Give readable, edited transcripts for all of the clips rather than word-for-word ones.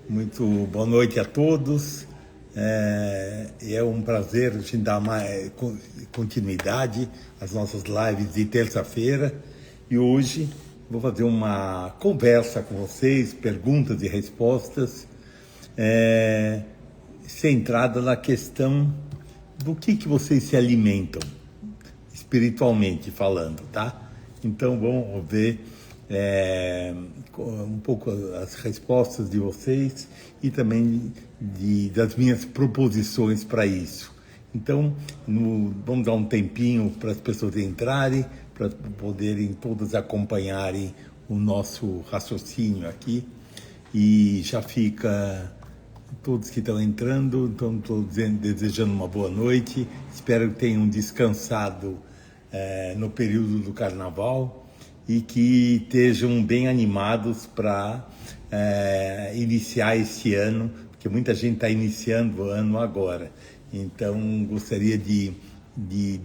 Muito boa noite a todos. É um prazer a gente dar continuidade às nossas lives de terça-feira. E hoje vou fazer uma conversa com vocês, perguntas e respostas, centrada na questão do que vocês se alimentam, espiritualmente falando, tá? Então vamos ver um pouco as respostas de vocês e também das minhas proposições para isso. Então vamos dar um tempinho para as pessoas entrarem, para poderem todas acompanharem o nosso raciocínio aqui. E já fica todos que estão entrando, então estou desejando uma boa noite, espero que tenham descansado no período do carnaval e que estejam bem animados para iniciar este ano, porque muita gente está iniciando o ano agora. Então, gostaria de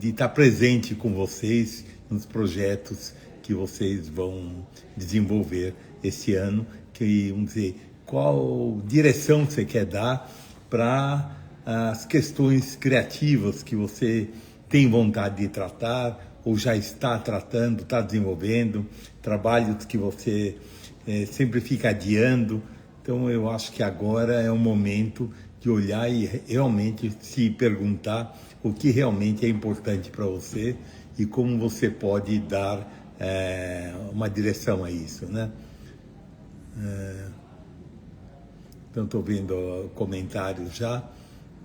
estar presente com vocês nos projetos que vocês vão desenvolver esse ano, que vamos dizer, qual direção você quer dar para as questões criativas que você tem vontade de tratar, ou já está tratando, está desenvolvendo, trabalhos que você sempre fica adiando. Então eu acho que agora é o momento de olhar e realmente se perguntar o que realmente é importante para você e como você pode dar uma direção a isso, né? Então estou vendo comentários já.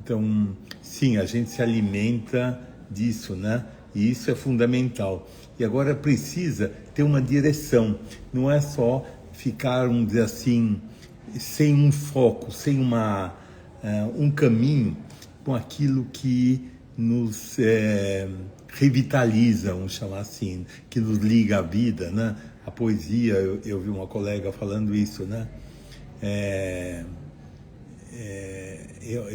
Então, sim, a gente se alimenta disso, né? E isso é fundamental. E agora precisa ter uma direção. Não é só ficar, vamos dizer assim, sem um foco, sem um caminho com aquilo que nos revitaliza, vamos chamar assim, que nos liga à vida, né? A poesia, eu vi uma colega falando isso, né?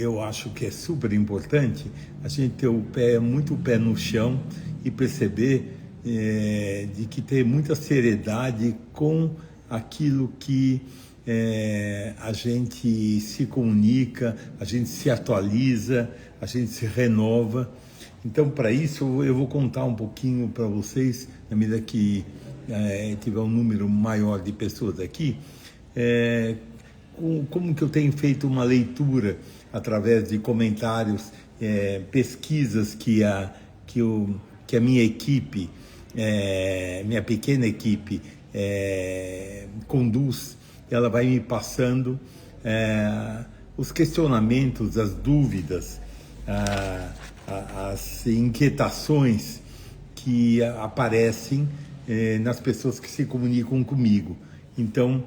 Eu acho que é super importante a gente ter muito pé no chão e perceber de que ter muita seriedade com aquilo que a gente se comunica, a gente se atualiza, a gente se renova. Então, para isso, eu vou contar um pouquinho para vocês, na medida que tiver um número maior de pessoas aqui, como que eu tenho feito uma leitura através de comentários, pesquisas que a minha equipe, minha pequena equipe conduz. Ela vai me passando os questionamentos, as dúvidas, as inquietações que aparecem nas pessoas que se comunicam comigo. Então,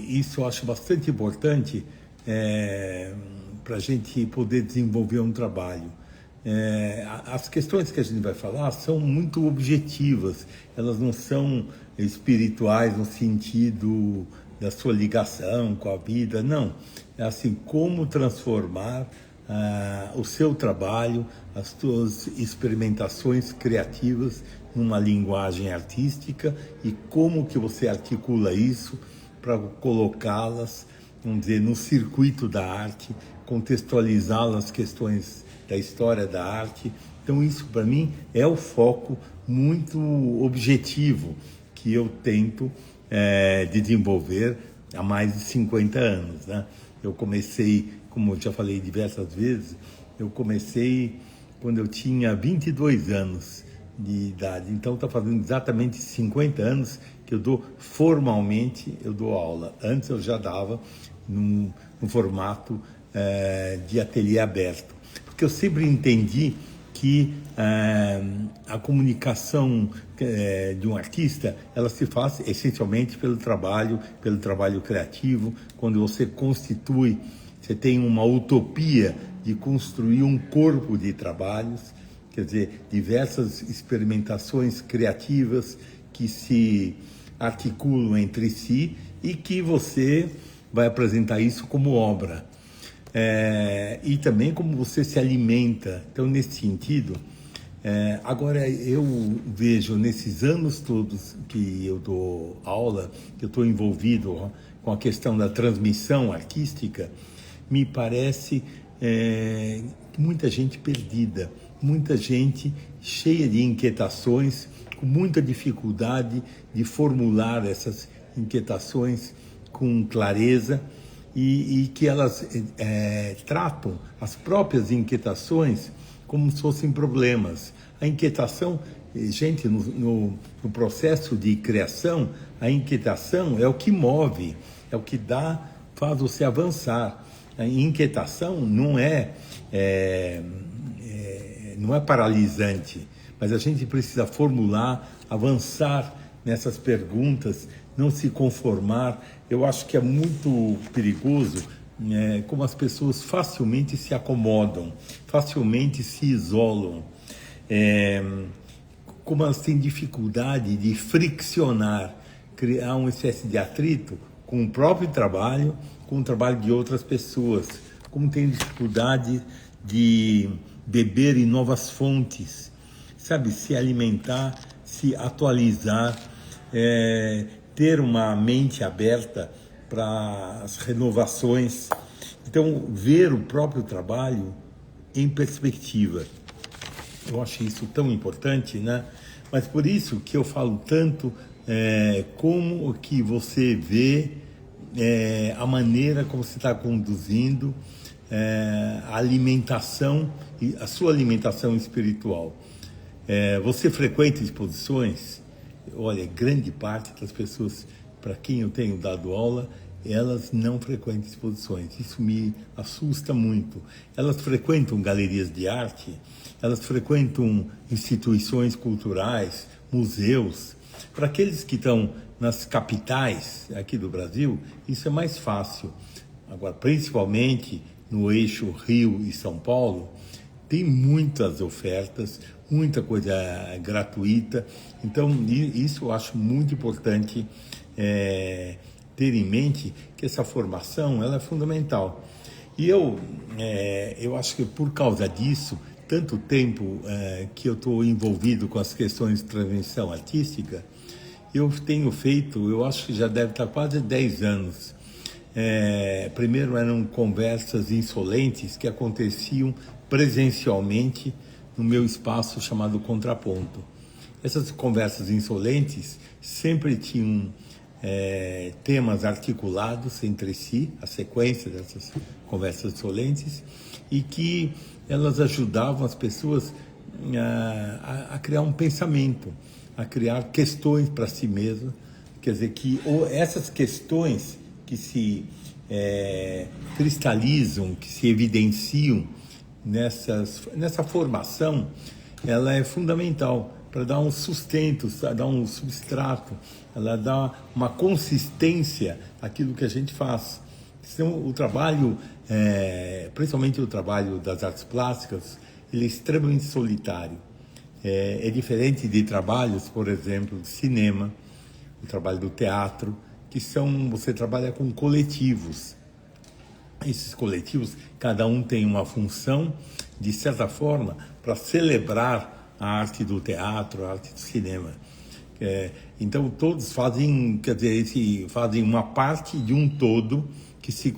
isso eu acho bastante importante para a gente poder desenvolver um trabalho. As questões que a gente vai falar são muito objetivas, elas não são espirituais no sentido da sua ligação com a vida, não. É assim, como transformar o seu trabalho, as suas experimentações criativas numa linguagem artística e como que você articula isso para colocá-las, vamos dizer, no circuito da arte, contextualizá-las nas questões da história da arte. Então isso para mim é o foco muito objetivo que eu tento desenvolver há mais de 50 anos, né? Eu comecei, como eu já falei diversas vezes, eu comecei quando eu tinha 22 anos de idade. Então está fazendo exatamente 50 anos que eu formalmente dou aula. Antes eu já dava num formato de ateliê aberto, porque eu sempre entendi que a comunicação de um artista, ela se faz essencialmente pelo trabalho criativo. Quando você constitui, você tem uma utopia de construir um corpo de trabalhos, quer dizer, diversas experimentações criativas que se articulam entre si e que você vai apresentar isso como obra. E também como você se alimenta. Então, nesse sentido, Agora, eu vejo nesses anos todos que eu dou aula, que eu estou envolvido com a questão da transmissão artística, me parece muita gente perdida, muita gente cheia de inquietações, com muita dificuldade de formular essas inquietações com clareza e que elas tratam as próprias inquietações como se fossem problemas. A inquietação, gente, no processo de criação, a inquietação é o que move, é o que faz você avançar. A inquietação não é paralisante, mas a gente precisa formular, avançar nessas perguntas, não se conformar. Eu acho que é muito perigoso como as pessoas facilmente se acomodam, facilmente se isolam, como elas têm dificuldade de friccionar, criar uma espécie de atrito com o próprio trabalho, com o trabalho de outras pessoas, como têm dificuldade de beber em novas fontes, sabe, se alimentar, se atualizar, ter uma mente aberta para as renovações. Então, ver o próprio trabalho em perspectiva. Eu acho isso tão importante, né? Mas por isso que eu falo tanto como que você vê a maneira como você está conduzindo a alimentação, a sua alimentação espiritual. Você frequenta exposições? Olha, grande parte das pessoas para quem eu tenho dado aula, elas não frequentam exposições. Isso me assusta muito. Elas frequentam galerias de arte, elas frequentam instituições culturais, museus. Para aqueles que estão nas capitais aqui do Brasil, isso é mais fácil. Agora, principalmente no eixo Rio e São Paulo, tem muitas ofertas, muita coisa gratuita. Então, isso eu acho muito importante ter em mente que essa formação ela é fundamental. E eu acho que por causa disso, tanto tempo que eu estou envolvido com as questões de transmissão artística, eu tenho feito, eu acho que já deve estar quase 10 anos. Primeiro eram conversas insolentes que aconteciam presencialmente no meu espaço chamado Contraponto. Essas conversas insolentes sempre tinham temas articulados entre si, a sequência dessas conversas insolentes, e que elas ajudavam as pessoas a criar um pensamento, a criar questões para si mesmas. Quer dizer, essas questões que se cristalizam, que se evidenciam nessa formação, ela é fundamental para dar um sustento, dar um substrato, ela dá uma consistência àquilo que a gente faz. Então, o trabalho, principalmente o trabalho das artes plásticas, ele é extremamente solitário. É diferente de trabalhos, por exemplo, de cinema, o trabalho do teatro, que você trabalha com coletivos. Esses coletivos, cada um tem uma função, de certa forma, para celebrar a arte do teatro, a arte do cinema. Então, todos fazem uma parte de um todo que se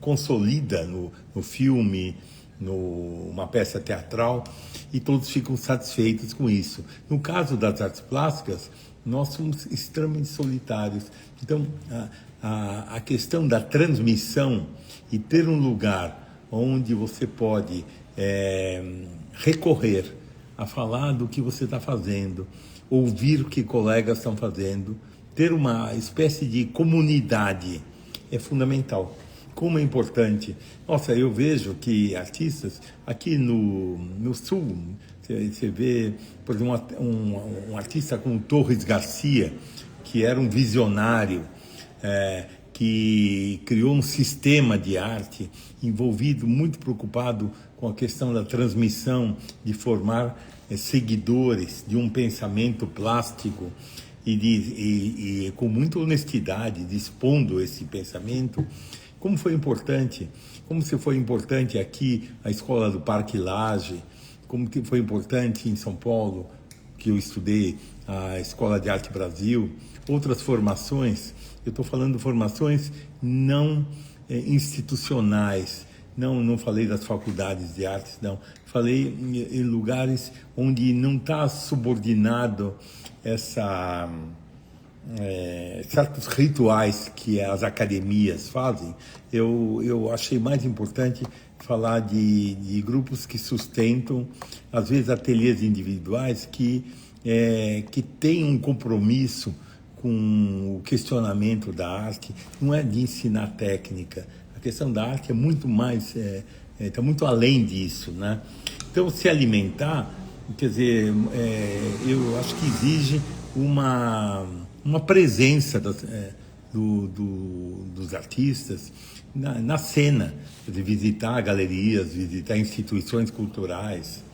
consolida no filme, numa peça teatral, e todos ficam satisfeitos com isso. No caso das artes plásticas, nós somos extremamente solitários. Então, a questão da transmissão e ter um lugar onde você pode recorrer a falar do que você está fazendo, ouvir o que colegas estão fazendo, ter uma espécie de comunidade é fundamental. Como é importante. Nossa, eu vejo que artistas aqui no Sul, você vê, por exemplo, um artista como Torres Garcia, que era um visionário, que criou um sistema de arte envolvido, muito preocupado com a questão da transmissão, de formar seguidores de um pensamento plástico e com muita honestidade, expondo esse pensamento. Como se foi importante aqui a Escola do Parque Lage, como que foi importante em São Paulo, que eu estudei, a Escola de Arte Brasil, outras formações. Eu estou falando de formações não institucionais. Não falei das faculdades de artes, não. Falei em lugares onde não está subordinado certos rituais que as academias fazem. Eu achei mais importante falar de grupos que sustentam, às vezes, ateliês individuais que têm um compromisso com o questionamento da arte. Não é de ensinar técnica. A questão da arte é muito mais, está muito além disso, né? Então, se alimentar, quer dizer, eu acho que exige uma presença dos artistas na cena, de visitar galerias, visitar instituições culturais,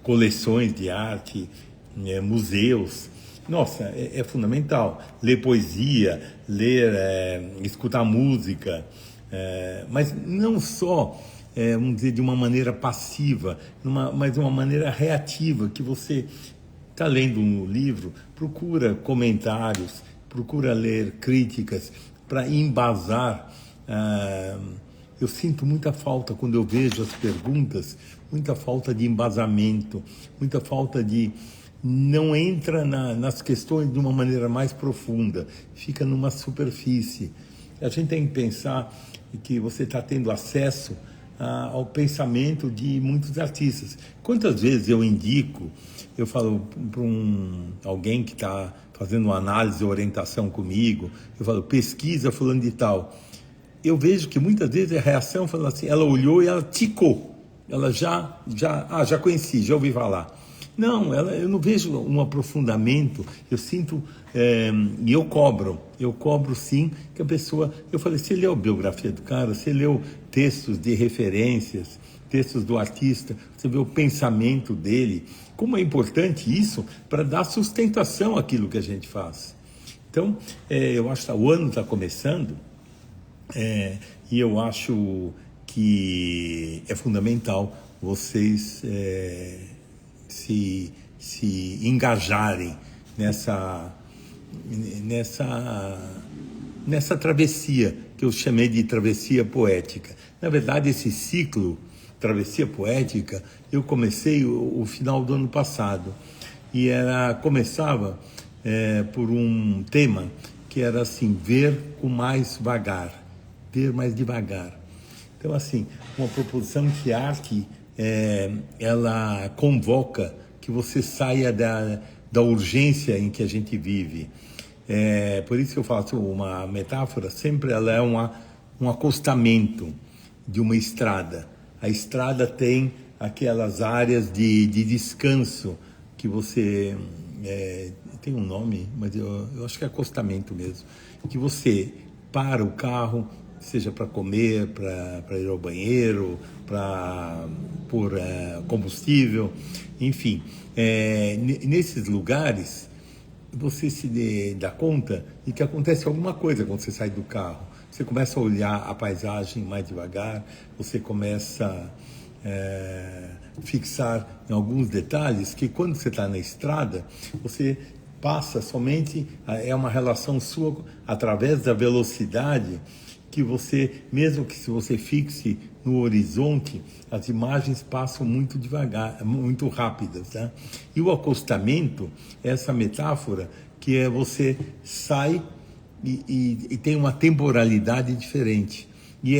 coleções de arte, museus. Nossa, é fundamental. Ler poesia, escutar música, mas não só, vamos dizer, de uma maneira passiva, mas de uma maneira reativa, que você está lendo um livro, procura comentários, procura ler críticas para embasar. Eu sinto muita falta, quando eu vejo as perguntas, muita falta de embasamento, muita falta de... Não entra nas questões de uma maneira mais profunda, fica numa superfície. A gente tem que pensar que você está tendo acesso ao pensamento de muitos artistas. Quantas vezes eu indico, eu falo para alguém que está fazendo uma análise ou orientação comigo, eu falo, pesquisa fulano de tal. Eu vejo que muitas vezes a reação fala assim, ela olhou e ela ticou. Ela já conheci, já ouvi falar. Não, eu não vejo um aprofundamento, eu sinto, e eu cobro sim, que a pessoa, eu falei, você leu a biografia do cara, você leu textos de referências, textos do artista, você vê o pensamento dele, como é importante isso para dar sustentação àquilo que a gente faz. Então, eu acho que o ano está começando, e eu acho que é fundamental vocês se engajarem nessa travessia, que eu chamei de travessia poética. Na verdade, esse ciclo, Travessia Poética, eu comecei o final do ano passado, e começava por um tema que era assim, ver mais devagar. Então, assim, uma proposição que a arte ela convoca que você saia da urgência em que a gente vive. Por isso que eu faço uma metáfora, sempre ela é um acostamento de uma estrada. A estrada tem aquelas áreas de descanso que você... tem um nome, mas eu acho que é acostamento mesmo. Que você para o carro, seja para comer, para ir ao banheiro, para pôr combustível, enfim. Nesses lugares, você se dá conta de que acontece alguma coisa quando você sai do carro. Você começa a olhar a paisagem mais devagar, você começa a fixar em alguns detalhes que quando você está na estrada, você passa somente, é uma relação sua através da velocidade, que você, mesmo que se você fixe no horizonte, as imagens passam muito devagar, muito rápidas, tá? E o acostamento é essa metáfora que você sai e tem uma temporalidade diferente. E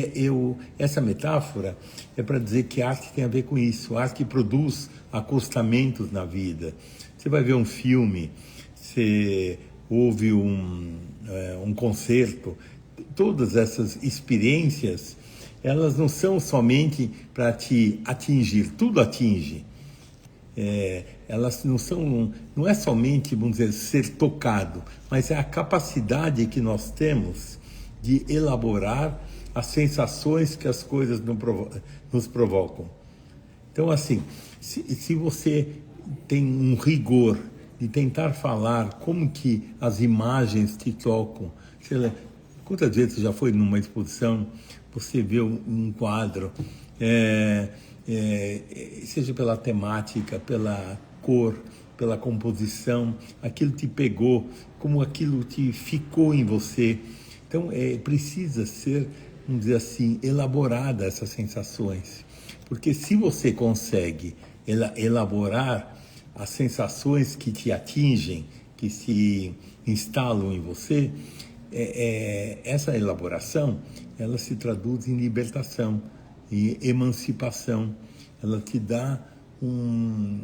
essa metáfora é para dizer que a arte tem a ver com isso. A arte produz acostamentos na vida. Você vai ver um filme, você ouve um concerto, todas essas experiências, elas não são somente para te atingir, tudo atinge. Elas não é somente, vamos dizer, ser tocado, mas é a capacidade que nós temos de elaborar as sensações que as coisas nos provocam. Então, assim, se você tem um rigor de tentar falar como que as imagens te tocam, quantas vezes você já foi numa exposição, você vê um quadro, seja pela temática, pela cor, pela composição, aquilo te pegou, como aquilo te ficou em você. Então, precisa ser, vamos dizer assim, elaborada essas sensações. Porque se você consegue elaborar as sensações que te atingem, que se instalam em você, essa elaboração, ela se traduz em libertação, em emancipação. Ela te dá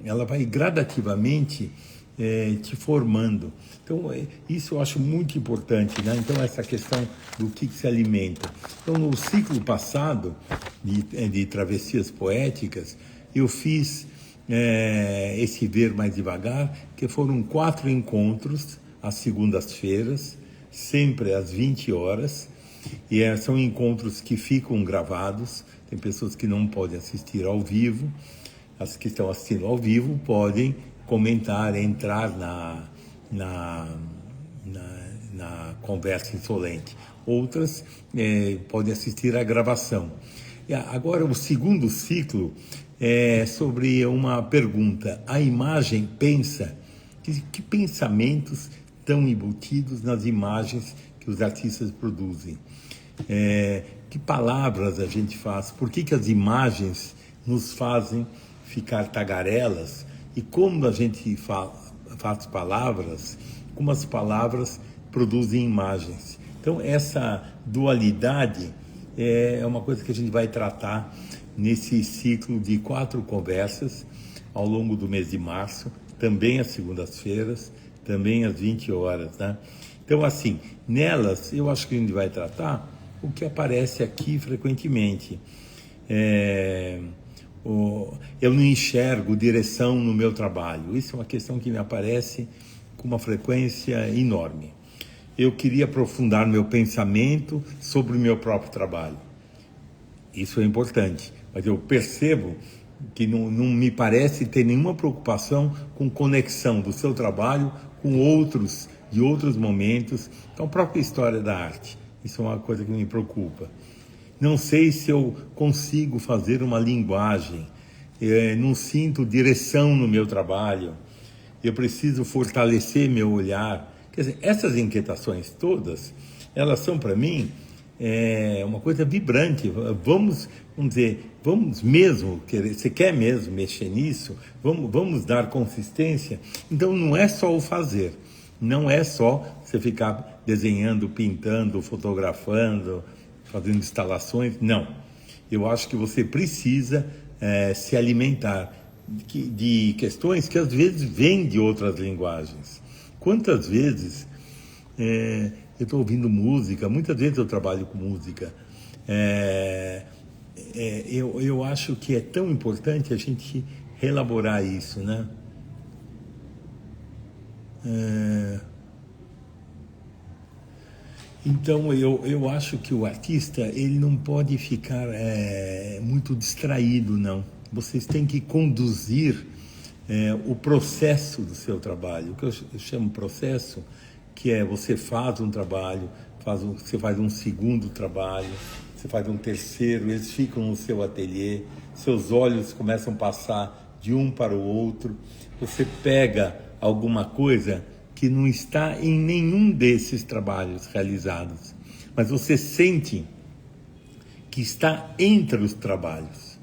ela vai gradativamente te formando. Então, isso eu acho muito importante, né? Então, essa questão do que se alimenta. Então, no ciclo passado de Travessias Poéticas, eu fiz esse Ver Mais Devagar, que foram 4 encontros às segundas-feiras, sempre às 20 horas, e são encontros que ficam gravados. Tem pessoas que não podem assistir ao vivo. As que estão assistindo ao vivo podem comentar, entrar na conversa insolente. Outras podem assistir à gravação. E agora, o segundo ciclo é sobre uma pergunta. A imagem pensa? Que pensamentos estão embutidos nas imagens que os artistas produzem? Que palavras a gente faz? Por que as imagens nos fazem ficar tagarelas? E como a gente faz palavras, como as palavras produzem imagens. Então, essa dualidade é uma coisa que a gente vai tratar nesse ciclo de 4 conversas ao longo do mês de março, também às segundas-feiras, também às 20 horas, né? Então, assim, nelas eu acho que a gente vai tratar o que aparece aqui frequentemente. Eu não enxergo direção no meu trabalho. Isso é uma questão que me aparece com uma frequência enorme. Eu queria aprofundar meu pensamento sobre o meu próprio trabalho. Isso é importante, mas eu percebo que não me parece ter nenhuma preocupação com conexão do seu trabalho com outros, de outros momentos. Então, a própria história da arte. Isso é uma coisa que me preocupa. Não sei se eu consigo fazer uma linguagem, não sinto direção no meu trabalho, eu preciso fortalecer meu olhar. Quer dizer, essas inquietações todas, elas são para mim uma coisa vibrante. Vamos dizer, vamos mesmo, você quer mesmo mexer nisso? Vamos dar consistência? Então não é só o fazer, não é só você ficar desenhando, pintando, fotografando, fazendo instalações, não. Eu acho que você precisa se alimentar de questões que às vezes vêm de outras linguagens. Quantas vezes eu estou ouvindo música, muitas vezes eu trabalho com música, eu acho que é tão importante a gente reelaborar isso, né? Então, eu acho que o artista, ele não pode ficar muito distraído, não. Vocês têm que conduzir o processo do seu trabalho. O que eu chamo processo, que é você faz um trabalho, você faz um segundo trabalho, você faz um terceiro, eles ficam no seu ateliê, seus olhos começam a passar de um para o outro, você pega alguma coisa que não está em nenhum desses trabalhos realizados, mas você sente que está entre os trabalhos.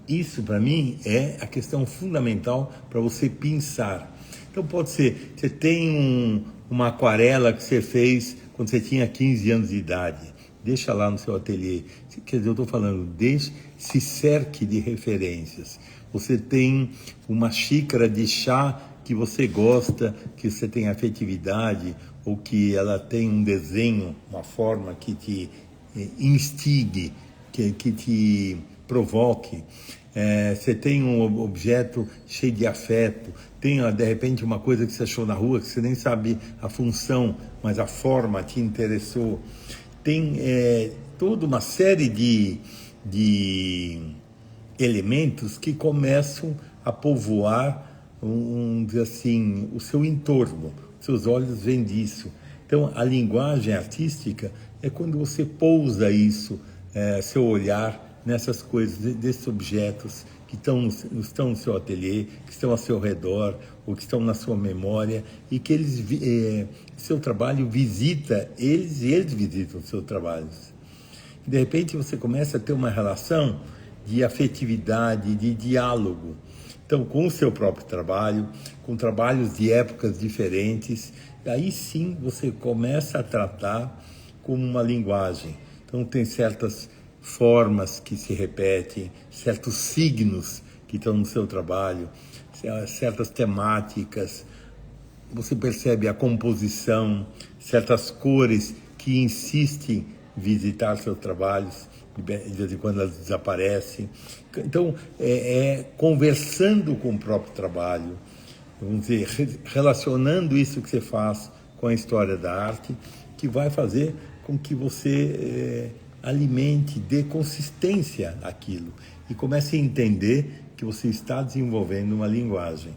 Isso, para mim, é a questão fundamental para você pensar. Então, pode ser, você tem uma aquarela que você fez quando você tinha 15 anos de idade, deixa lá no seu ateliê. Quer dizer, eu estou falando, se cerque de referências. Você tem uma xícara de chá que você gosta, que você tem afetividade, ou que ela tem um desenho, uma forma que te instigue, que te provoque. Você tem um objeto cheio de afeto, tem de repente uma coisa que você achou na rua, que você nem sabe a função, mas a forma te interessou. Tem toda uma série de elementos que começam a povoar dizer assim, o seu entorno, seus olhos veem disso. Então, a linguagem artística é quando você pousa isso, seu olhar nessas coisas, desses objetos, estão no seu ateliê, que estão ao seu redor, ou que estão na sua memória, e que seu trabalho visita eles e eles visitam os seus trabalhos. E de repente você começa a ter uma relação de afetividade, de diálogo. Então, com o seu próprio trabalho, com trabalhos de épocas diferentes, aí sim você começa a tratar como uma linguagem. Então, tem certas formas que se repetem, certos signos que estão no seu trabalho, certas temáticas. Você percebe a composição, certas cores que insistem em visitar seus trabalhos, de vez em quando elas desaparecem. Então, conversando com o próprio trabalho, vamos dizer, relacionando isso que você faz com a história da arte, que vai fazer com que você alimente, dê consistência àquilo e comece a entender que você está desenvolvendo uma linguagem.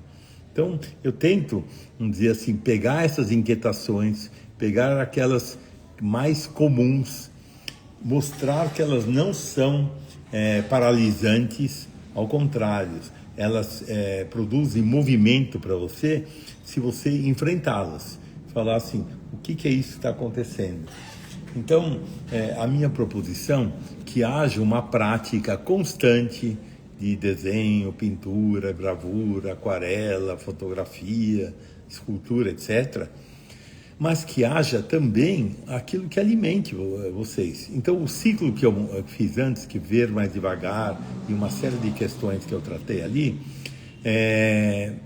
Então, eu tento, vamos dizer assim, pegar essas inquietações, pegar aquelas mais comuns, mostrar que elas não são paralisantes, ao contrário, elas produzem movimento para você se você enfrentá-las. Falar assim, o que é isso que está acontecendo? Então, a minha proposição é que haja uma prática constante de desenho, pintura, gravura, aquarela, fotografia, escultura, etc., mas que haja também aquilo que alimente vocês. Então, o ciclo que eu fiz antes, que ver mais devagar, e uma série de questões que eu tratei ali,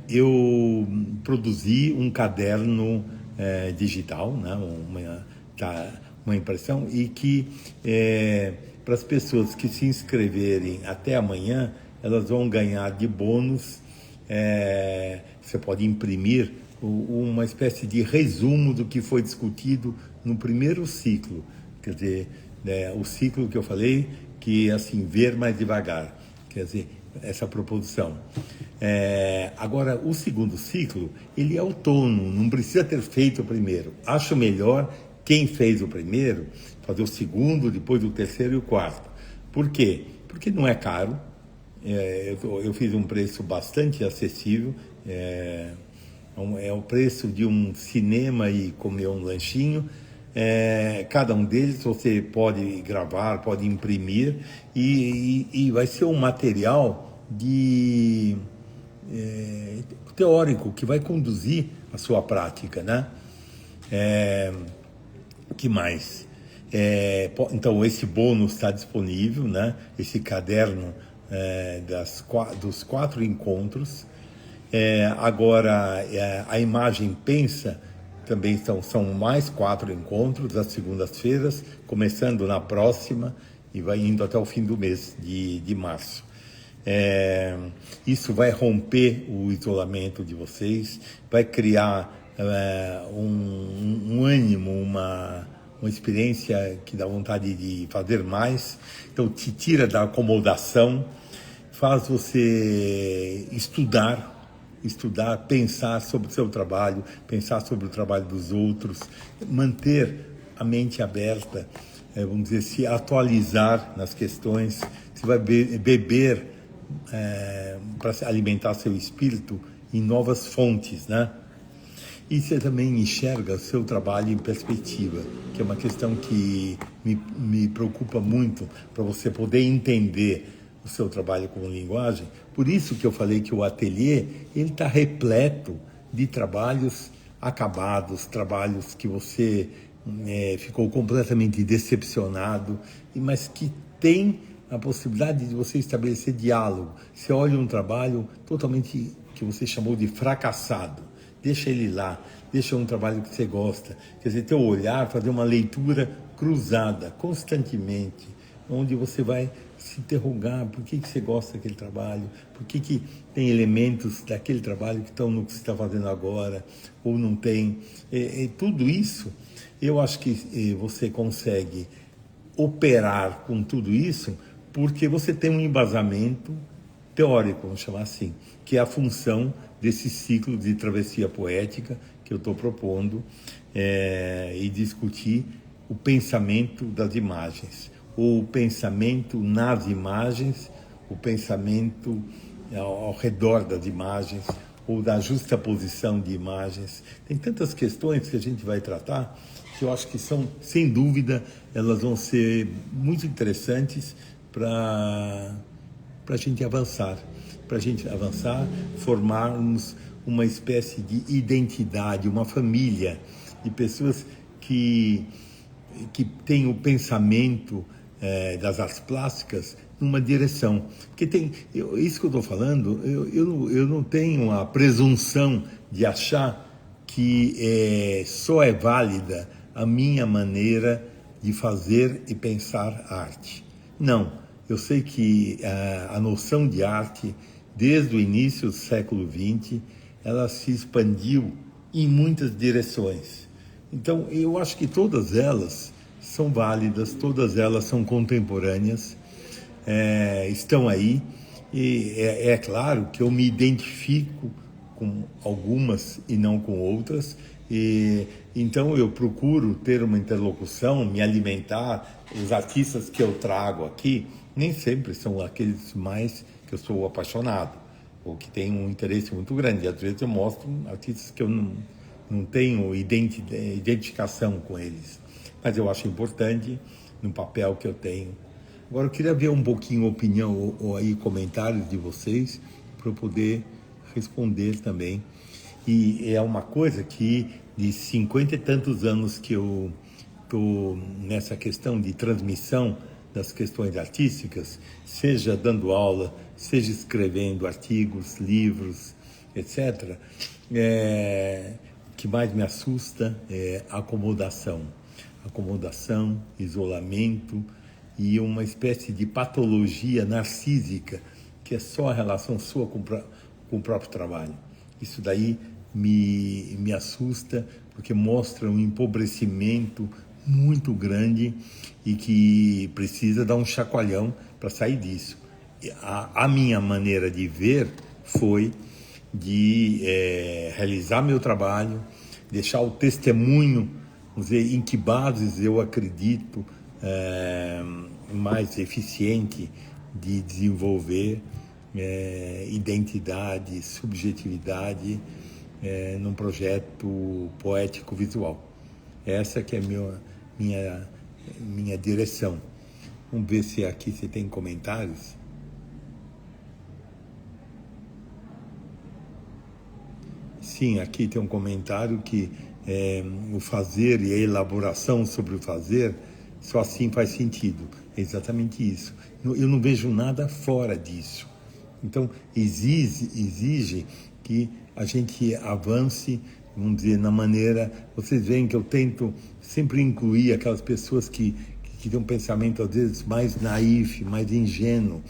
eu produzi um caderno digital, né, uma impressão, e que para as pessoas que se inscreverem até amanhã, elas vão ganhar de bônus, você pode imprimir uma espécie de resumo do que foi discutido no primeiro ciclo, quer dizer, o ciclo que eu falei, que assim, ver mais devagar, quer dizer, essa proposição. Agora, o segundo ciclo, ele é autônomo, não precisa ter feito o primeiro. Acho melhor quem fez o primeiro fazer o segundo, depois o terceiro e o quarto. Por quê? Porque não é caro, eu fiz um preço bastante acessível, é o preço de um cinema e comer um lanchinho. Cada um deles você pode gravar, pode imprimir, e vai ser um material teórico que vai conduzir a sua prática, né? Que mais? Então, esse bônus está disponível, né? Esse caderno dos 4 encontros. Agora, a imagem pensa, também são mais 4 encontros, às segundas-feiras, começando na próxima e vai indo até o fim do mês de março. Isso vai romper o isolamento de vocês, vai criar um ânimo, uma experiência que dá vontade de fazer mais. Então, te tira da acomodação, faz você estudar, pensar sobre o seu trabalho, pensar sobre o trabalho dos outros, manter a mente aberta, vamos dizer, se atualizar nas questões, você vai beber para alimentar seu espírito em novas fontes, né? E você também enxerga o seu trabalho em perspectiva, que é uma questão que me preocupa muito, para você poder entender o seu trabalho como linguagem. Por isso que eu falei que o ateliê ele está repleto de trabalhos acabados, trabalhos que você ficou completamente decepcionado, mas que tem a possibilidade de você estabelecer diálogo. Você olha um trabalho totalmente que você chamou de fracassado, deixa ele lá, deixa um trabalho que você gosta, quer dizer, teu olhar, fazer uma leitura cruzada constantemente, onde você vai se interrogar por que você gosta daquele trabalho, por que tem elementos daquele trabalho que estão no que você está fazendo agora, ou não tem. Tudo isso, eu acho que você consegue operar com tudo isso porque você tem um embasamento teórico, vamos chamar assim, que é a função desse ciclo de travessia poética que eu estou propondo, e discutir o pensamento das imagens, ou o pensamento nas imagens, o pensamento ao redor das imagens ou da justaposição de imagens. Tem tantas questões que a gente vai tratar que eu acho que são, sem dúvida, elas vão ser muito interessantes para a gente avançar. Para a gente avançar, formarmos uma espécie de identidade, uma família de pessoas que têm o pensamento das artes plásticas numa direção. Porque isso que eu estou falando, eu não tenho a presunção de achar que só é válida a minha maneira de fazer e pensar arte. Não, eu sei que a noção de arte, desde o início do século XX, ela se expandiu em muitas direções. Então, eu acho que todas elas são válidas, todas elas são contemporâneas, estão aí, e é claro que eu me identifico com algumas e não com outras, e então eu procuro ter uma interlocução, me alimentar. Os artistas que eu trago aqui nem sempre são aqueles mais que eu sou apaixonado ou que têm um interesse muito grande. Às vezes eu mostro artistas que eu não tenho identificação com eles, mas eu acho importante no papel que eu tenho. Agora eu queria ver um pouquinho a opinião ou aí comentários de vocês para eu poder responder também. E é uma coisa que de 50 e tantos anos que eu estou nessa questão de transmissão das questões artísticas, seja dando aula, seja escrevendo artigos, livros, etc., o que mais me assusta é acomodação. Acomodação, isolamento e uma espécie de patologia narcísica, que é só a relação sua com o próprio trabalho. Isso daí me assusta, porque mostra um empobrecimento muito grande e que precisa dar um chacoalhão para sair disso. A minha maneira de ver foi de realizar meu trabalho, deixar o testemunho, vamos dizer, em que bases eu acredito mais eficiente de desenvolver identidade, subjetividade num projeto poético-visual. Essa que é minha direção. Vamos ver se aqui você tem comentários. Sim, aqui tem um comentário que o fazer e a elaboração sobre o fazer, só assim faz sentido. É exatamente isso. Eu não vejo nada fora disso. Então, exige que a gente avance, vamos dizer, na maneira... Vocês veem que eu tento sempre incluir aquelas pessoas que têm um pensamento, às vezes, mais naif, mais ingênuo,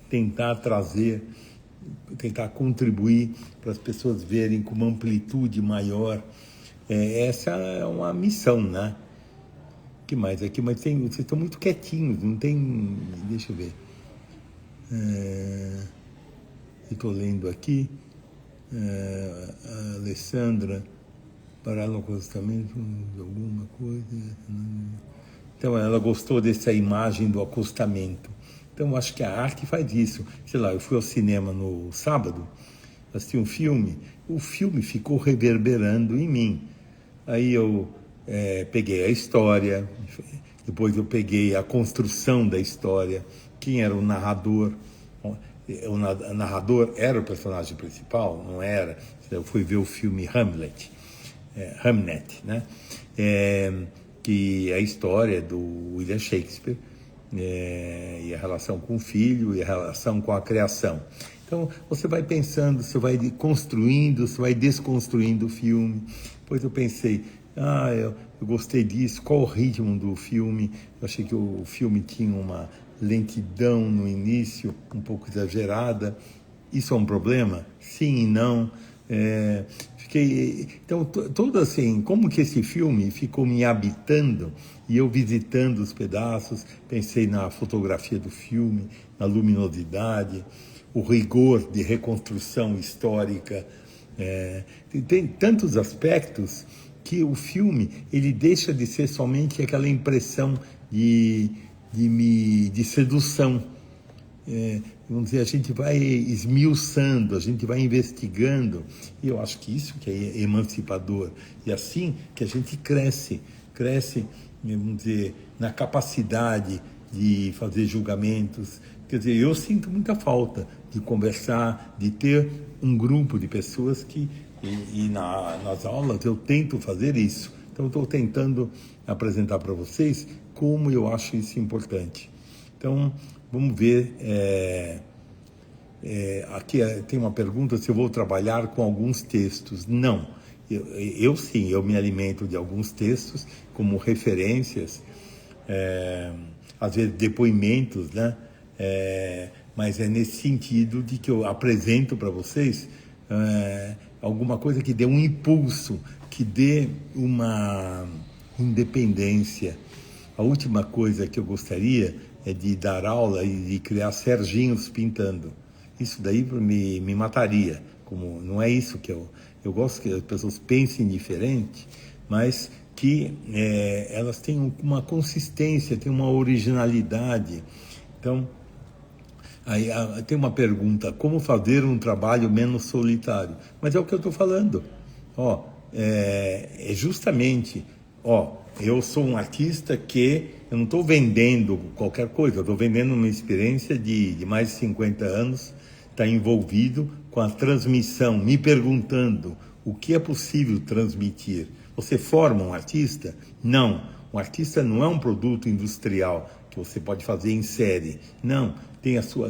tentar contribuir para as pessoas verem com uma amplitude maior. Essa é uma missão, né? O que mais aqui? Mas vocês estão muito quietinhos, não tem... Deixa eu ver. Estou lendo aqui. A Alessandra, para ela o acostamento de alguma coisa. Então, ela gostou dessa imagem do acostamento. Então, acho que a arte faz isso. Sei lá, eu fui ao cinema no sábado, assisti um filme, o filme ficou reverberando em mim. Aí eu peguei a história, depois eu peguei a construção da história, quem era o narrador. O narrador era o personagem principal, não era. Eu fui ver o filme Hamlet, né? Que é a história do William Shakespeare, e a relação com o filho e a relação com a criação. Então, você vai pensando, você vai construindo, você vai desconstruindo o filme. Depois eu pensei, eu gostei disso, qual o ritmo do filme? Eu achei que o filme tinha uma lentidão no início, um pouco exagerada. Isso é um problema? Sim e não. Então, todo assim, como que esse filme ficou me habitando e eu visitando os pedaços, pensei na fotografia do filme, na luminosidade, o rigor de reconstrução histórica. Tem tantos aspectos que o filme ele deixa de ser somente aquela impressão de sedução. vamos dizer, a gente vai esmiuçando, a gente vai investigando, e eu acho que isso que é emancipador, e assim que a gente cresce, vamos dizer, na capacidade de fazer julgamentos. Quer dizer, eu sinto muita falta de conversar, de ter um grupo de pessoas que, nas aulas eu tento fazer isso. Então, estou tentando apresentar para vocês como eu acho isso importante. Então, vamos ver. Aqui tem uma pergunta se eu vou trabalhar com alguns textos. Não. Eu sim, eu me alimento de alguns textos como referências, às vezes depoimentos, né? Mas é nesse sentido de que eu apresento para vocês alguma coisa que dê um impulso, que dê uma independência. A última coisa que eu gostaria é de dar aula e de criar Serginhos pintando. Isso daí me mataria. Como não é isso que eu gosto que as pessoas pensem diferente, mas que elas tenham uma consistência, tenham uma originalidade. Então, aí tem uma pergunta: como fazer um trabalho menos solitário? Mas é o que eu estou falando. Justamente, eu sou um artista que eu não estou vendendo qualquer coisa, eu estou vendendo uma experiência de mais de 50 anos, está envolvido com a transmissão, me perguntando o que é possível transmitir. Você forma um artista? Não. Um artista não é um produto industrial que você pode fazer em série. Não.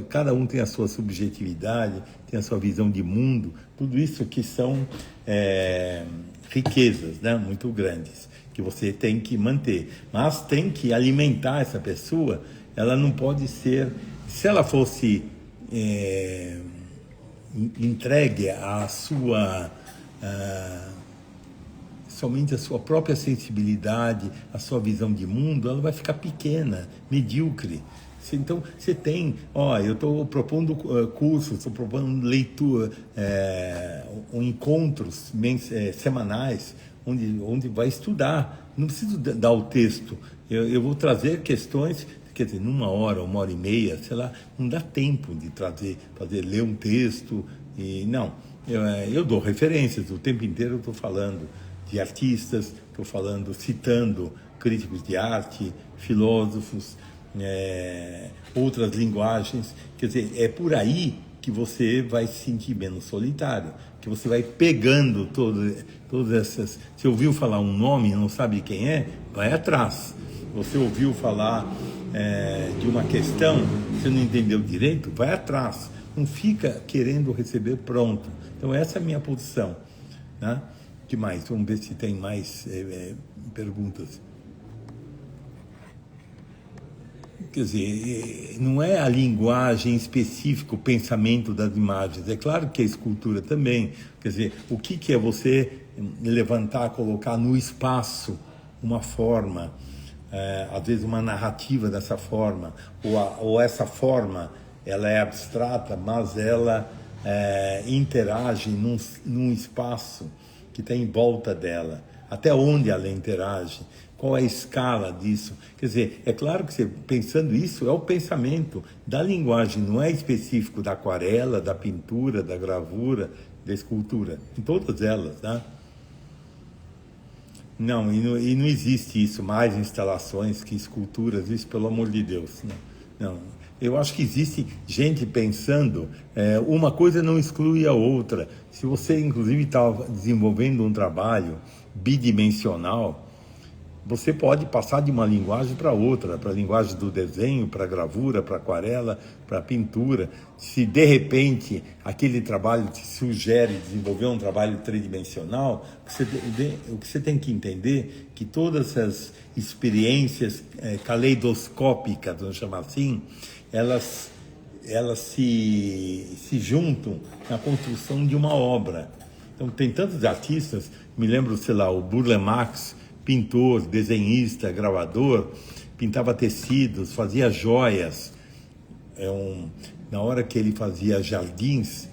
Cada um tem a sua subjetividade, tem a sua visão de mundo. Tudo isso que são riquezas, né, muito grandes, que você tem que manter. Mas tem que alimentar essa pessoa. Ela não pode ser... Se ela fosse entregue à sua... somente a sua própria sensibilidade, a sua visão de mundo, ela vai ficar pequena, medíocre. Então, você tem... eu estou propondo cursos, estou propondo leitura, encontros semanais, onde vai estudar. Não preciso dar o texto. Eu vou trazer questões, quer dizer, numa hora, 1h30, sei lá, não dá tempo de ler um texto. Não, eu dou referências, o tempo inteiro eu estou falando de artistas, estou citando críticos de arte, filósofos, outras linguagens. Quer dizer, é por aí que você vai se sentir menos solitário, que você vai pegando todas essas... Você ouviu falar um nome e não sabe quem é? Vai atrás. Você ouviu falar de uma questão, você não entendeu direito? Vai atrás. Não fica querendo receber pronto. Então, essa é a minha posição, né? O que mais? Vamos ver se tem mais perguntas. Quer dizer, não é a linguagem específica, o pensamento das imagens. É claro que a escultura também. Quer dizer, o que é você levantar, colocar no espaço uma forma, às vezes uma narrativa dessa forma, ou essa forma, ela é abstrata, mas ela interage num espaço que está em volta dela. Até onde ela interage? Qual é a escala disso? Quer dizer, é claro que você, pensando isso, é o pensamento da linguagem, não é específico da aquarela, da pintura, da gravura, da escultura, em todas elas, né? Não, e não existe isso, mais instalações que esculturas, isso pelo amor de Deus. Não. Eu acho que existe gente pensando, uma coisa não exclui a outra. Se você, inclusive, está desenvolvendo um trabalho bidimensional, você pode passar de uma linguagem para outra, para a linguagem do desenho, para a gravura, para a aquarela, para a pintura. Se de repente aquele trabalho te sugere desenvolver um trabalho tridimensional, o que você tem que entender é que todas essas experiências caleidoscópicas, vamos chamar assim, elas se juntam na construção de uma obra. Então tem tantos artistas, me lembro, sei lá, o Burle Marx, pintor, desenhista, gravador, pintava tecidos, fazia joias. Na hora que ele fazia jardins,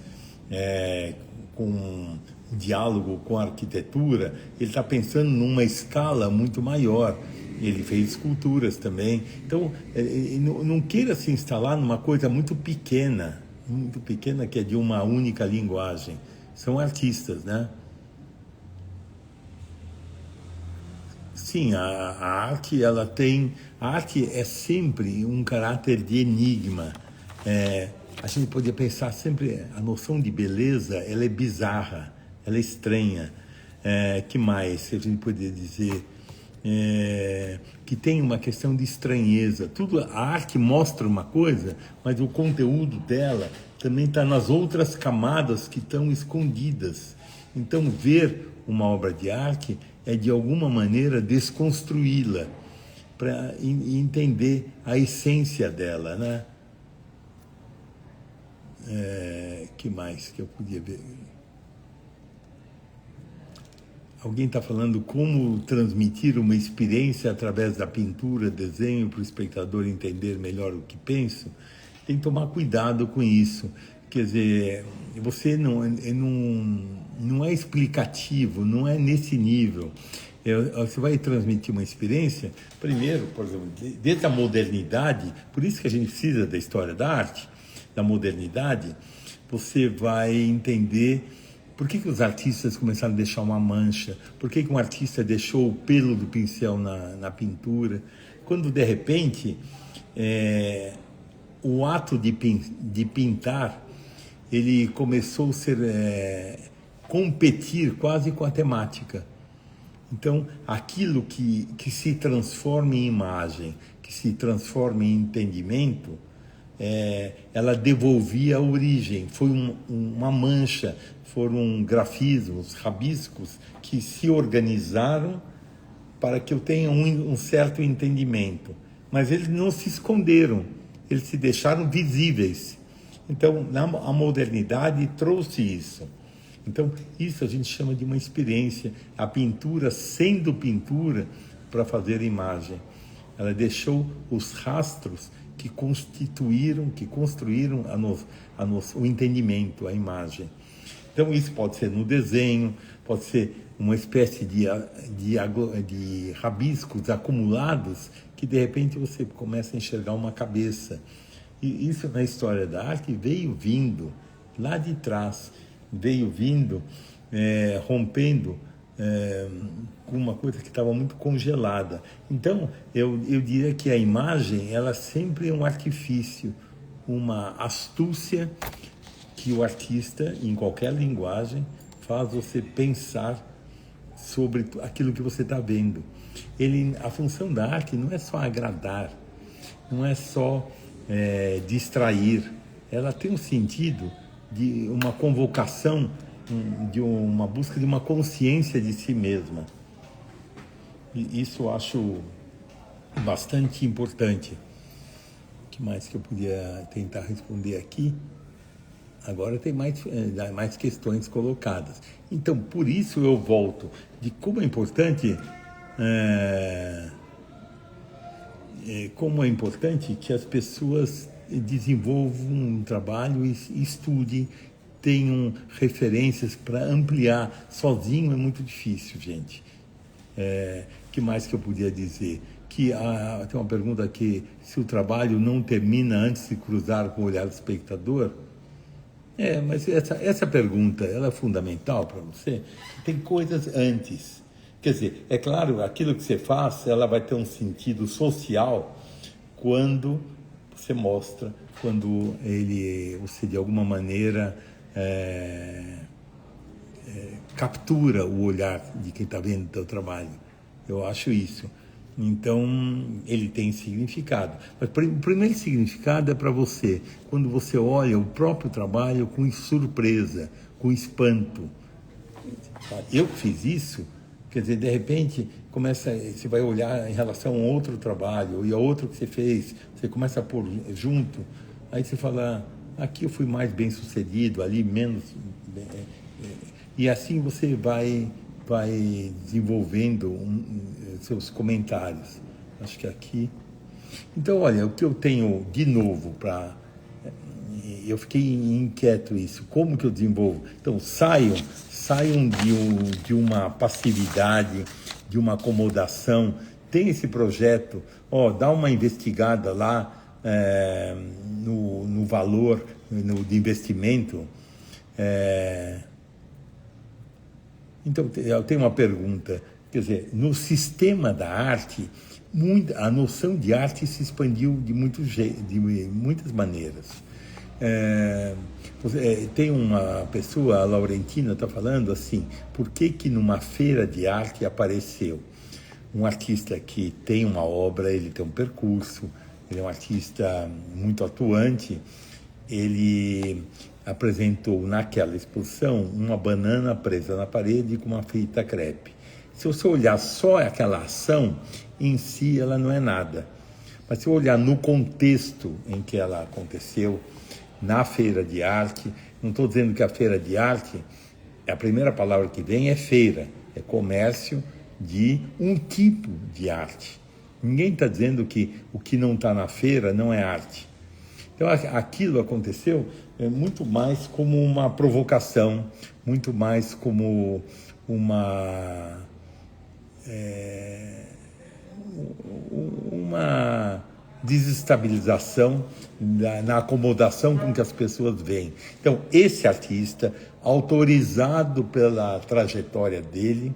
com diálogo com a arquitetura, ele está pensando numa escala muito maior. Ele fez esculturas também. Então, não queira se instalar numa coisa muito pequena, que é de uma única linguagem. São artistas, né? Sim, a arte, a arte é sempre um caráter de enigma. A gente podia pensar sempre, a noção de beleza, ela é bizarra, ela é estranha. Que mais a gente poderia dizer? Que tem uma questão de estranheza. A arte mostra uma coisa, mas o conteúdo dela também está nas outras camadas que estão escondidas. Então, ver uma obra de arte é, de alguma maneira, desconstruí-la para entender a essência dela, né? Que mais que eu podia ver? Alguém está falando como transmitir uma experiência através da pintura, desenho, para o espectador entender melhor o que penso. Tem que tomar cuidado com isso. Quer dizer, você não é explicativo, não é nesse nível. Você vai transmitir uma experiência, primeiro, por exemplo, desde a modernidade, por isso que a gente precisa da história da arte, da modernidade, você vai entender por que os artistas começaram a deixar uma mancha, por que um artista deixou o pelo do pincel na pintura, quando de repente o ato de pintar, ele começou a competir quase com a temática. Então, aquilo que se transforma em imagem, que se transforma em entendimento, ela devolvia a origem. Foi uma mancha, foram grafismos, rabiscos que se organizaram para que eu tenha um certo entendimento. Mas eles não se esconderam, eles se deixaram visíveis. Então, a modernidade trouxe isso. Então, isso a gente chama de uma experiência. A pintura sendo pintura para fazer imagem. Ela deixou os rastros que construíram o entendimento, a imagem. Então, isso pode ser no desenho, pode ser uma espécie de rabiscos acumulados que, de repente, você começa a enxergar uma cabeça. E isso, na história da arte, veio vindo lá de trás, veio vindo, rompendo com uma coisa que estava muito congelada. Então, eu diria que a imagem, ela sempre é um artifício, uma astúcia que o artista, em qualquer linguagem, faz você pensar sobre aquilo que você está vendo. A função da arte não é só agradar, não é só distrair, ela tem um sentido de uma convocação, de uma busca de uma consciência de si mesma. E isso eu acho bastante importante. O que mais que eu podia tentar responder aqui? Agora tem mais questões colocadas. Então, por isso eu volto de como é importante que as pessoas desenvolvam um trabalho e estudem, tenham referências para ampliar. Sozinho é muito difícil, gente. Que mais que eu podia dizer? Tem uma pergunta aqui, se o trabalho não termina antes de cruzar com o olhar do espectador? Mas essa pergunta, ela é fundamental para você. Tem coisas antes. Quer dizer, é claro, aquilo que você faz, ela vai ter um sentido social quando você mostra, quando você de alguma maneira captura o olhar de quem está vendo o teu trabalho. Eu acho isso. Então, ele tem significado. Mas o primeiro significado é para você, quando você olha o próprio trabalho com surpresa, com espanto. Eu fiz isso, quer dizer, de repente, você vai olhar em relação a um outro trabalho, e a outro que você fez, você começa a pôr junto, aí você fala, aqui eu fui mais bem sucedido, ali menos. E assim você vai desenvolvendo seus comentários. Acho que aqui. Então, olha, o que eu tenho de novo eu fiquei inquieto isso. Como que eu desenvolvo? Então, saiam de uma passividade, de uma acomodação, tem esse projeto, dá uma investigada lá no valor de investimento. Então, eu tenho uma pergunta. Quer dizer, no sistema da arte, a noção de arte se expandiu de muitas maneiras. Tem uma pessoa, a Laurentina, está falando assim, por que numa feira de arte apareceu um artista que tem uma obra, ele tem um percurso, ele é um artista muito atuante, ele apresentou naquela exposição uma banana presa na parede com uma fita crepe. Se você olhar só aquela ação, em si ela não é nada. Mas se eu olhar no contexto em que ela aconteceu, na feira de arte, não estou dizendo que a feira de arte, a primeira palavra que vem é feira, é comércio de um tipo de arte. Ninguém está dizendo que o que não está na feira não é arte. Então aquilo aconteceu muito mais como uma provocação, muito mais como uma desestabilização na acomodação com que as pessoas veem. Então, esse artista, autorizado pela trajetória dele,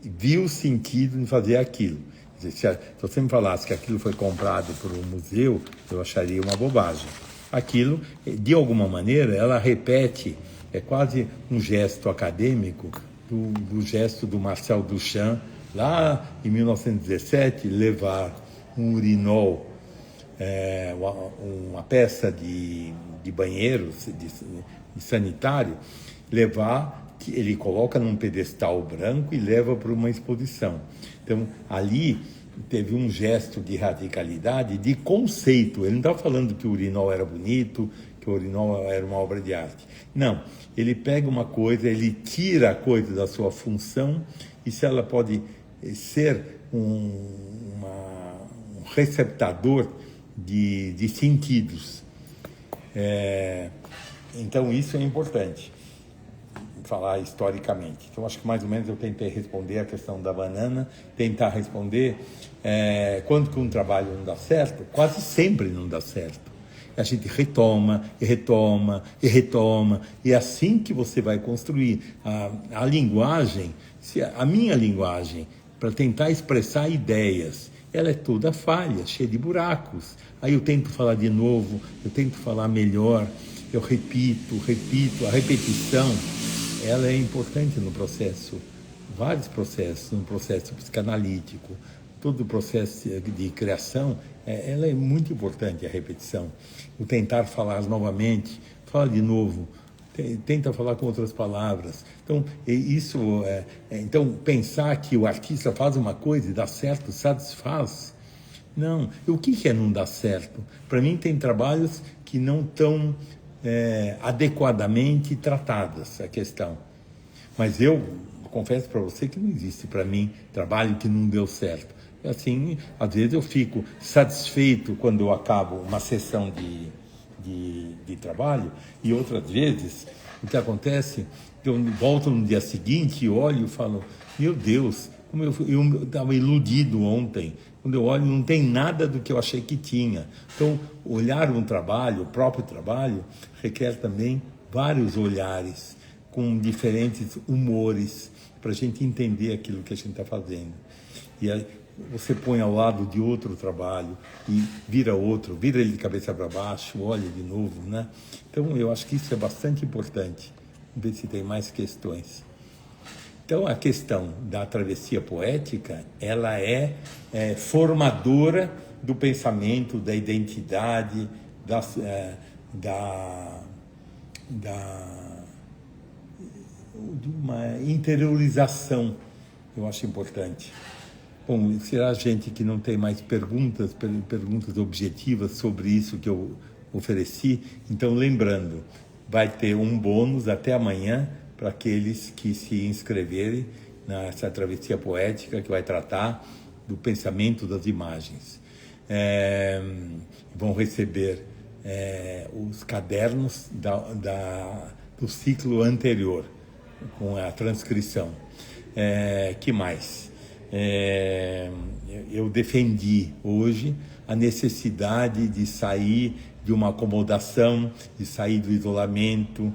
viu sentido em fazer aquilo. Se você me falasse que aquilo foi comprado por um museu, eu acharia uma bobagem. Aquilo, de alguma maneira, ela repete, é quase um gesto acadêmico do gesto do Marcel Duchamp, lá em 1917, levar um urinol, uma peça de banheiro, de sanitário, ele coloca num pedestal branco e leva para uma exposição. Então, ali teve um gesto de radicalidade, de conceito. Ele não estava falando que o urinol era bonito, que o urinol era uma obra de arte. Não, ele pega uma coisa, ele tira a coisa da sua função, e se ela pode ser um receptador de sentidos. Então, isso é importante, falar historicamente. Então, acho que mais ou menos eu tentei responder a questão da banana, tentar responder quando que um trabalho não dá certo. Quase sempre não dá certo. A gente retoma, e retoma, e retoma, e é assim que você vai construir. A linguagem, a minha linguagem, para tentar expressar ideias, ela é toda falha, cheia de buracos. Aí eu tento falar de novo, eu tento falar melhor, eu repito. A repetição, ela é importante no processo, vários processos, no processo psicanalítico, todo o processo de criação, ela é muito importante, a repetição. O tentar falar novamente, fala de novo, tenta falar com outras palavras. Então, então, pensar que o artista faz uma coisa e dá certo, satisfaz. Não. E o que é não dar certo? Para mim, tem trabalhos que não estão adequadamente tratadas, a questão. Mas eu confesso para você que não existe para mim trabalho que não deu certo. Assim, às vezes eu fico satisfeito quando eu acabo uma sessão de trabalho, e outras vezes o que acontece, eu volto no dia seguinte e olho e falo, meu Deus, como eu estava iludido ontem. Quando eu olho, não tem nada do que eu achei que tinha. Então, olhar um trabalho, o próprio trabalho, requer também vários olhares, com diferentes humores, para a gente entender aquilo que a gente está fazendo. E aí, você põe ao lado de outro trabalho e vira ele de cabeça para baixo, olha de novo, né? Então, eu acho que isso é bastante importante. Vamos ver se tem mais questões. Então, a questão da travessia poética, ela é formadora do pensamento, da identidade, de uma interiorização, eu acho importante. Bom, será gente que não tem mais perguntas objetivas sobre isso que eu ofereci? Então, lembrando, vai ter um bônus até amanhã para aqueles que se inscreverem nessa travessia poética que vai tratar do pensamento das imagens. Vão receber os cadernos do ciclo anterior, com a transcrição. Que mais? eu defendi hoje a necessidade de sair de uma acomodação, de sair do isolamento,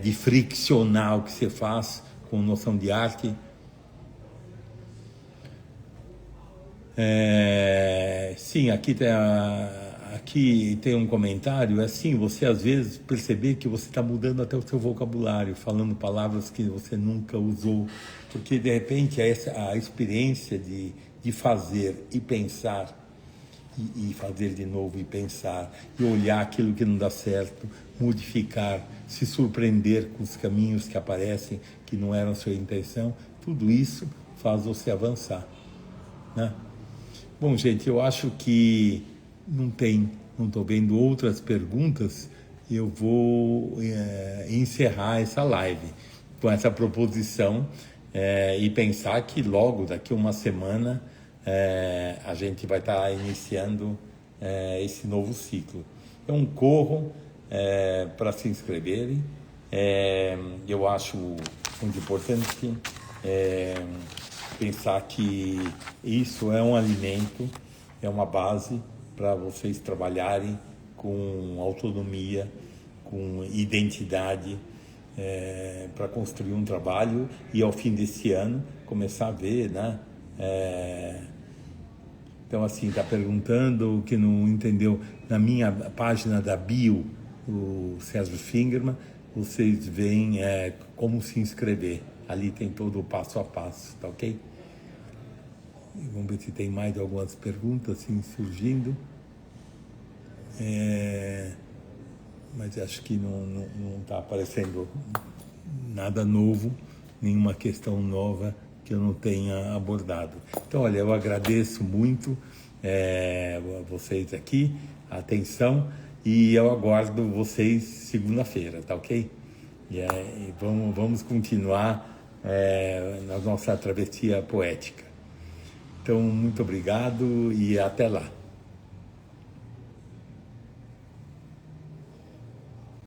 de friccionar o que se faz com noção de arte. Sim, aqui tem um comentário, assim, você às vezes perceber que você está mudando até o seu vocabulário, falando palavras que você nunca usou, porque de repente a experiência de fazer e pensar, e fazer de novo e pensar, e olhar aquilo que não dá certo, modificar, se surpreender com os caminhos que aparecem, que não eram a sua intenção, tudo isso faz você avançar, né? Bom, gente, eu acho que não estou vendo outras perguntas. Eu vou encerrar essa live com essa proposição e pensar que logo, daqui a uma semana, a gente vai estar iniciando esse novo ciclo. Então, corram para se inscreverem. Eu acho muito importante pensar que isso é um alimento, é uma base para vocês trabalharem com autonomia, com identidade, para construir um trabalho e ao fim desse ano começar a ver, né? Então, assim, está perguntando o que não entendeu. Na minha página da bio, o Sérgio Fingerman, vocês veem como se inscrever. Ali tem todo o passo a passo, tá ok? Vamos ver se tem mais algumas perguntas assim, surgindo. Mas acho que não está aparecendo nada novo, nenhuma questão nova que eu não tenha abordado. Então, olha, eu agradeço muito vocês aqui, a atenção, e eu aguardo vocês segunda-feira, tá ok? E vamos continuar na nossa travessia poética. Então, muito obrigado e até lá.